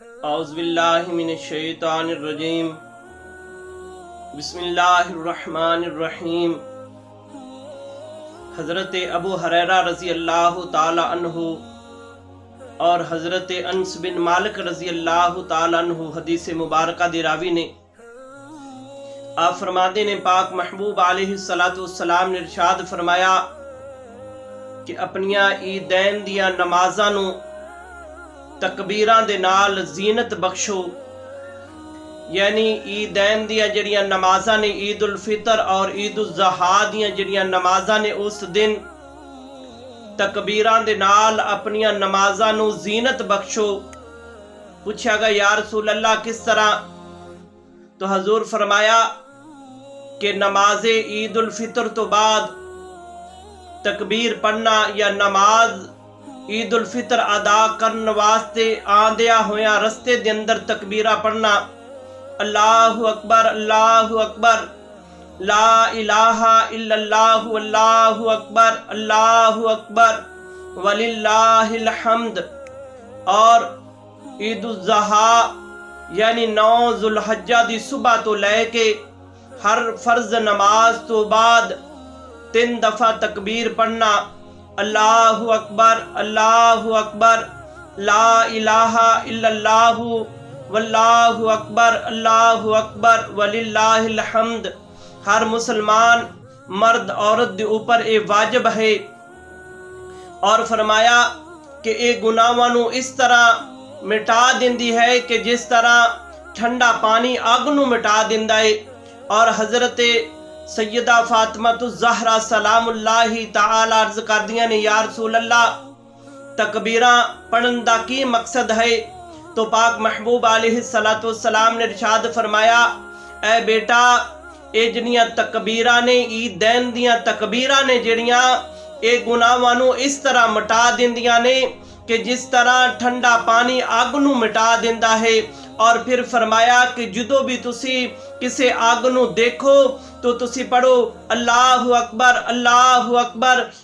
اعوذ باللہ من الشیطان الرجیم بسم اللہ الرحمن الرحیم۔ حضرت ابو ہریرہ رضی اللہ تعالی عنہ اور حضرت انس بن مالک رضی اللہ تعالی عنہ حدیث مبارکہ دی راوی نے آپ فرماتے نے پاک محبوب علیہ السلام نے ارشاد فرمایا کہ اپنیاں عیدین دیاں نمازاں نو تکبیراں دے نال زینت بخشو، یعنی عیدین دیاں جڑیاں نمازاں نے عید الفطر اور عید الاضحیٰ دیاں جڑیاں نمازاں نے اس دن تکبیراں دے نال اپنیاں نمازاں نو زینت بخشو۔ پوچھا گا یا رسول اللہ کس طرح؟ تو حضور فرمایا کہ نماز عید الفطر تو بعد تکبیر پڑھنا یا نماز عید الفطر ادا کرن واسطے آندیا ہویا رستے دے اندر تکبیرہ پڑھنا، اللہ اکبر لا الہ الا اللہ اللہ اکبر وللہ الحمد۔ اور عید الاضحیٰ یعنی 9 ذوالحجہ دی صبح تو لے کے ہر فرض نماز تو بعد 3 دفعہ تکبیر پڑھنا، اللہ اکبر لا الہ الا اللہ واللہ اکبر وللہ الحمد۔ ہر مسلمان مرد عورت دے اوپر اے واجب ہے۔ اور فرمایا کہ اے گناہاں نو اس طرح مٹا دیندی ہے کہ جس طرح ٹھنڈا پانی اگ نو مٹا دیندا ہے۔ اور حضرت سیدہ فاطمہ الزہرا سلام اللہ تعالی عرض کر دیا نے یا رسول اللہ تکبیراں پڑھن دا کی مقصد ہے؟ تو پاک محبوب علیہ السلام نے ارشاد فرمایا اے بیٹا اے جڑیاں تکبیراں نے عیدین دیاں تکبیراں نے جڑیاں اے گناہاں نو اس طرح مٹا دیندیاں نے کہ جس طرح ٹھنڈا پانی اگ نو مٹا دیندا ہے۔ اور پھر فرمایا کہ جدو بھی تسی کسے آگ نو دیکھو تو تسی پڑھو اللہ اکبر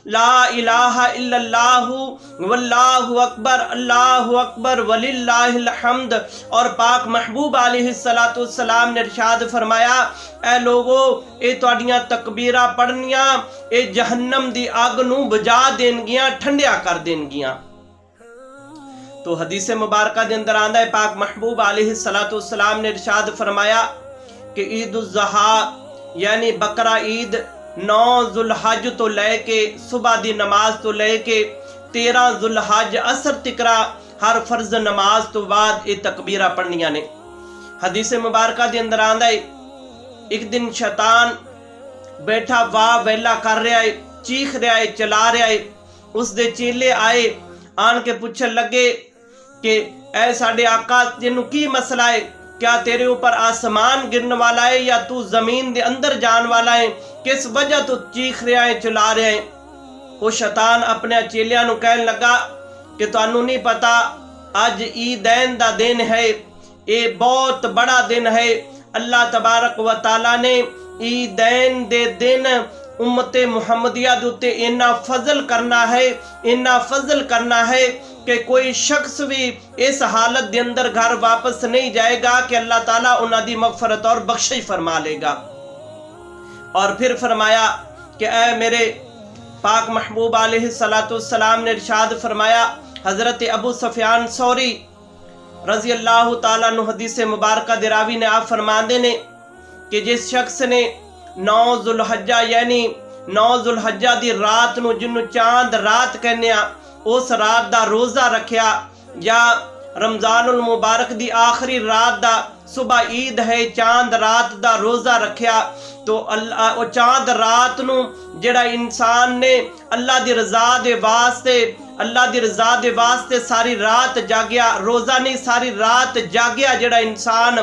لا الہ الا اللہ واللہ اکبر وللہ الحمد۔ اور پاک محبوب علیہ السلام نے ارشاد فرمایا اے لوگو اے تواڈیاں تکبیراں پڑھنیاں اے جہنم دی آگ نو بجا دین گیاں، ٹھنڈیا کر دین گیاں۔ تو حدیث مبارکہ دے اندر آندا ہے پاک محبوب علیہ السلام نے ارشاد فرمایا کہ عید الاضحیٰ یعنی بقرہ عید 9 ذوالحج تو لے کے صبح دی نماز تو لے کے 13 ذوالحج عصر تکرا ہر فرض نماز تو بعد یہ تکبیرہ پڑھنیاں نے۔ حدیث مبارکہ دے اندر آندا ہے ایک دن شیطان بیٹھا واہ ویلا کر رہا ہے، چیخ رہا ہے، چلا رہا ہے۔ اس دے چیلے آئے آن کے پوچھن لگے کہ اے ساڈے آقا تینوں کی مسئلہ ہے؟ کیا تیرے اوپر آسمان گرن والا ہے یا تو زمین دے اندر جان والا ہے؟ کس وجہ تو چیخ رہا ہے، چلا رہا ہے؟ وہ شیطان اپنے چیلیاں نو کہن لگا کہ تانوں نہیں پتا اج عیدین دا دن ہے، اے بہت بڑا دن ہے۔ اللہ تبارک و تعالی نے عیدین دے دن امت محمدیہ دوتے اینا فضل کرنا ہے کہ کوئی شخص بھی اس حالت دے اندر گھر واپس نہیں جائے گا کہ اللہ تعالیٰ انہاں دی مغفرت اور بخشش فرما لے گا۔ اور پھر فرمایا کہ اے میرے پاک محبوب علیہ السلام نے ارشاد فرمایا حضرت ابو سفیان ثوری رضی اللہ تعالیٰ عنہ حدیث مبارکہ دے راوی نے آپ فرماندے نے کہ جس شخص نے 9 ذوالحجہ یعنی 9 ذوالحجہ دی رات نو جنوں چاند رات کہنے اس رات دا روزہ رکھیا یا رمضان المبارک دی آخری رات دا صبح عید ہے چاند رات دا روزہ رکھیا تو او چاند رات نو جڑا انسان نے اللہ دی رضا دے واسطے ساری رات جاگیا، روزہ نہیں ساری رات جاگیا جڑا انسان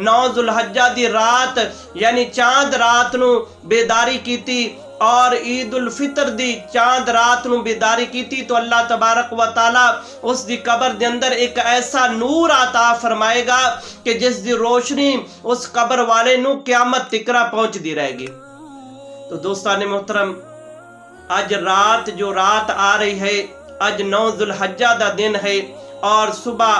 9 ذوالحجہ دی رات یعنی چاند رات نو بیداری کیتی اور عید الفطر دی چاند رات نو بیداری کیتی تو اللہ تبارک و تعالی اس دی قبر دے اندر ایک ایسا نور عطا فرمائے گا کہ جس دی روشنی اس قبر والے نو قیامت تکرا پہنچ دی رہے گی۔ تو دوستان محترم آج رات آ رہی ہے، آج 9 ذوالحجہ دا دن ہے اور صبح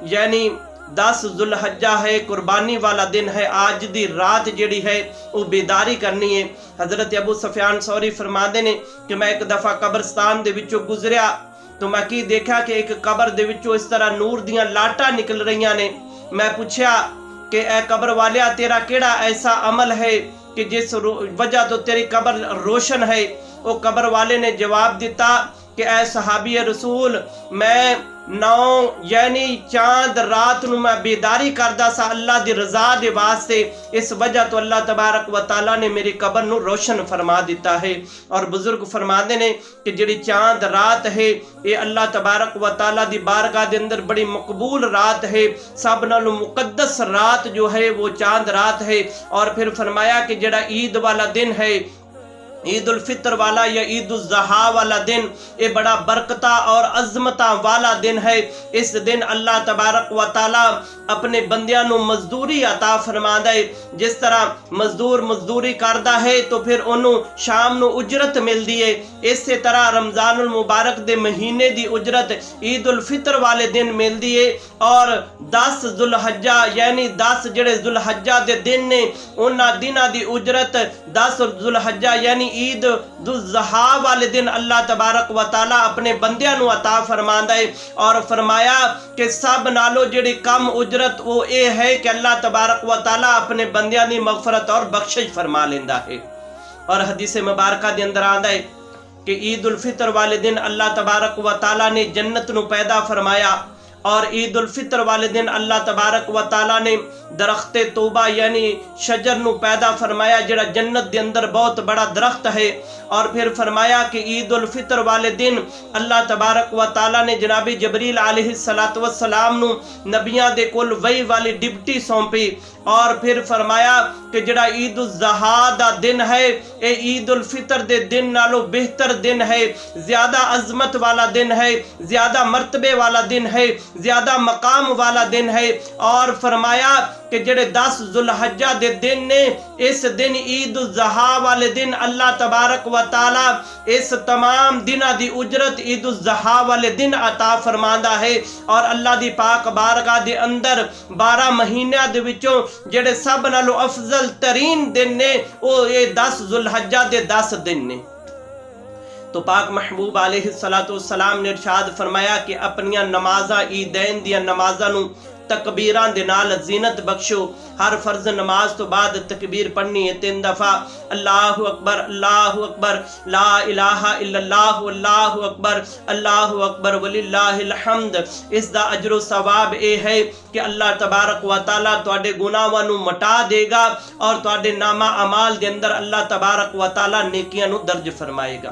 یعنی 10 ذوالحجہ ہے، قربانی والا دن ہے، آج دی رات جڑی ہے وہ بیداری کرنی ہے۔ حضرت ابو سفیان ثوری فرماندے نے کہ میں ایک دفعہ قبرستان دے وچوں گزریا تو میں کی دیکھا کہ ایک قبر دے وچوں اس طرح نور دیاں لاٹاں نکل رہیاں نے۔ میں پوچھیا کہ اے قبر والیا تیرا کیڑا ایسا عمل ہے کہ جس وجہ تو تیری قبر روشن ہے؟ وہ قبر والے نے جواب دیتا کہ اے صحابی رسول، میں 9 یعنی چاند رات نو میں بیداری کردا سا اللہ دی رضا دے واسطے، اس وجہ تو اللہ تبارک و تعالی نے میری قبر نو روشن فرما دیتا ہے۔ اور بزرگ فرماندے نے کہ جڑی چاند رات ہے یہ اللہ تبارک و تعالی دی بارگاہ دے اندر بڑی مقبول رات ہے، سب نالوں مقدس رات جو ہے وہ چاند رات ہے۔ اور پھر فرمایا کہ جڑا عید والا دن ہے، عید الفطر والا یا عید الاضحیٰ والا دن، یہ بڑا برکتہ اور عظمتہ والا دن ہے۔ اس دن اللہ تبارک و تعالی اپنے بندیاں نو مزدوری عطا فرماندا ہے۔ جس طرح مزدور مزدوری کردا ہے تو پھر انہوں شام نو اجرت ملدی ہے، اسی طرح رمضان المبارک دے مہینے دی اجرت عید الفطر والے دن ملدی ہے۔ اور 10 ذوالحجہ یعنی 10 جڑے ذوالحجہ دے دن نے انہاں دناں دی اجرت 10 ذوالحجہ یعنی عید الاضحیٰ والے دن اللہ تبارک و تعالی اپنے بندیاں نو عطا فرماندا ہے۔ اور فرمایا کہ سب نالو جڑی کم اجرت وہ اے ہے کہ اللہ تبارک و تعالی اپنے بندیاں دی مغفرت اور بخشش فرما لیندا ہے۔ اور حدیث مبارکہ دے اندر آندا ہے کہ عید الفطر والے دن اللہ تبارک و تعالی نے جنت نو پیدا فرمایا، اور عید الفطر والے دن اللہ تبارک و تعالی نے درخت توبہ یعنی شجر نو پیدا فرمایا، جڑا جنت دے اندر بہت بڑا درخت ہے۔ اور پھر فرمایا کہ عید الفطر والے دن اللہ تبارک و تعالی نے جناب جبریل علیہ السلام نو نبیاں دے کول وحی والی ڈپٹی سونپی۔ اور پھر فرمایا کہ جڑا عید الاضحیٰ دا دن ہے اے عید الفطر دے دن نالو بہتر دن ہے، زیادہ عظمت والا دن ہے، زیادہ مرتبے والا دن ہے، زیادہ مقام والا دن ہے۔ اور فرمایا کہ جڑے 10 ذوالحجہ دے دن نے، اس دن عید الاضحیٰ والے دن اللہ تبارک و تعالی اس تمام دنہ دی اجرت عید الاضحیٰ والے دن عطا فرماندا ہے۔ اور اللہ دی پاک بارگاہ دے اندر 12 مہینہ دے وچوں جڑے سب نالوں افضل ترین دن نے وہ یہ 10 ذوالحجہ دے 10 دن نے۔ تو پاک محبوب علیہ السلام نے ارشاد فرمایا کہ اپنیاں نمازاں عیدین دیاں نمازاں نو تکبیراں دے نال زینت بخشو۔ ہر فرض نماز تو بعد تکبیر پڑھنی ہے 3 دفعہ، اللہ اکبر اللہ اکبر، لا الہ الا اللہ واللہ اکبر، اللہ اکبر وللہ الحمد۔ اس دا اجر و ثواب اے ہے کہ اللہ تبارک و تعالی تواڈے گناہاں نو مٹا دے گا اور تواڈے نامہ اعمال دے اندر اللہ تبارک و تعالی نیکیاں نو درج فرمائے گا۔